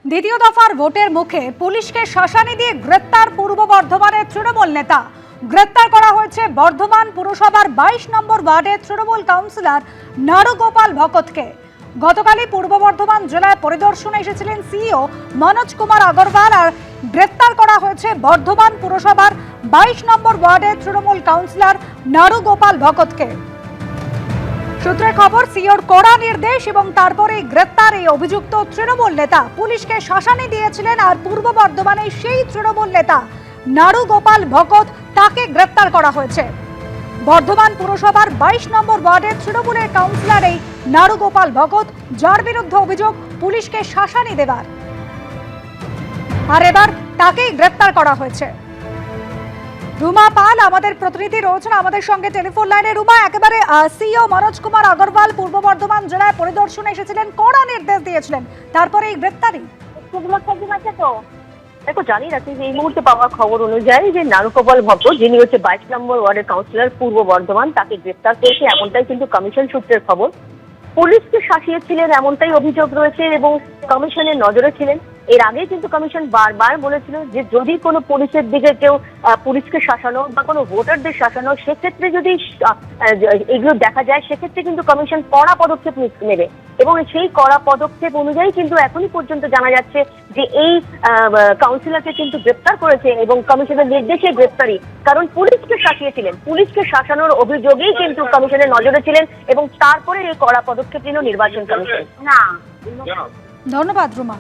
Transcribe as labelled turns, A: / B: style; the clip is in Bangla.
A: দ্বিতীয় দফার ভোটের মুখে পুলিশকে শাসানি দিয়ে গ্রেপ্তার পূর্ব বর্ধমানের তৃণমূল নেতা। গ্রেপ্তার করা হয়েছে বর্ধমান পুরসভার 22 নম্বর ওয়ার্ডের তৃণমূল কাউন্সিলর নারুগোপাল ভকতকে। গতকালই পূর্ব বর্ধমান জেলায় পরিদর্শনে এসেছিলেন সিইও মনোজ কুমার আগরওয়াল, আর গ্রেপ্তার করা হয়েছে বর্ধমান পুরসভার 22 নম্বর ওয়ার্ডের তৃণমূল কাউন্সিলর নারুগোপাল ভকতকে। সূত্রের খবর, সিওর কড়া নির্দেশ এবং তারপরে গ্রেপ্তার এই অভিযুক্ত তৃণমূল নেতা। পুলিশকে শাসানি দিয়েছিলেন আর পূর্ব বর্ধমানে সেই তৃণমূল নেতা নারুগোপাল ভকত, তাকে গ্রেপ্তার করা হয়েছে। বর্ধমান পুরসভার 22 নম্বর ওয়ার্ডের তৃণমূলের কাউন্সিলর এই নারুগোপাল ভকত, যার বিরুদ্ধে অভিযোগ পুলিশকে শাসানি দেবার, আর এবার তাকেই গ্রেপ্তার করা হয়েছে। রুমা পাল আমাদের প্রতিনিধি রয়েছেন আমাদের সঙ্গে টেলিফোন লাইনে। রুমা, একেবারে সিইও মনোজ কুমার আগরওয়াল পূর্ব বর্ধমান জেলায় পরিদর্শনে এসেছিলেন, কড়া নির্দেশ দিয়েছিলেন, তারপরে এই গ্রেপ্তারি।
B: দেখো, জানি রাখি যে এই মুহূর্তে পাওয়া খবর অনুযায়ী যে নারুগোপাল ভকত, যিনি হচ্ছে 22 নম্বর ওয়ার্ডের কাউন্সিলর পূর্ব বর্ধমান, তাকে গ্রেপ্তার করেছে, এমনটাই কিন্তু কমিশন সূত্রের খবর। পুলিশকে শাসিয়েছিলেন এমনটাই অভিযোগ রয়েছে এবং কমিশনের নজরে ছিলেন। এর আগে কিন্তু কমিশন বারবার বলেছিল যে যদি কোনো পুলিশের দিকে কেউ পুলিশকে শাসানো বা কোনো ভোটারদের শাসানো, সেক্ষেত্রে যদি এগুলো দেখা যায়, সেক্ষেত্রে কিন্তু কমিশন কড়া পদক্ষেপ নেবে। এবং সেই কড়া পদক্ষেপ অনুযায়ী কিন্তু এখনই পর্যন্ত জানা যাচ্ছে যে এই কাউন্সিলরকে কিন্তু গ্রেপ্তার করেছে এবং কমিশনের নির্দেশে গ্রেপ্তারি, কারণ পুলিশকে শাসিয়েছিলেন, পুলিশকে শাসানোর অভিযোগেই কিন্তু কমিশনের নজরে ছিলেন এবং তারপরে এই কড়া পদক্ষেপ নিল নির্বাচন কমিশন।
A: ধন্যবাদ রুমা।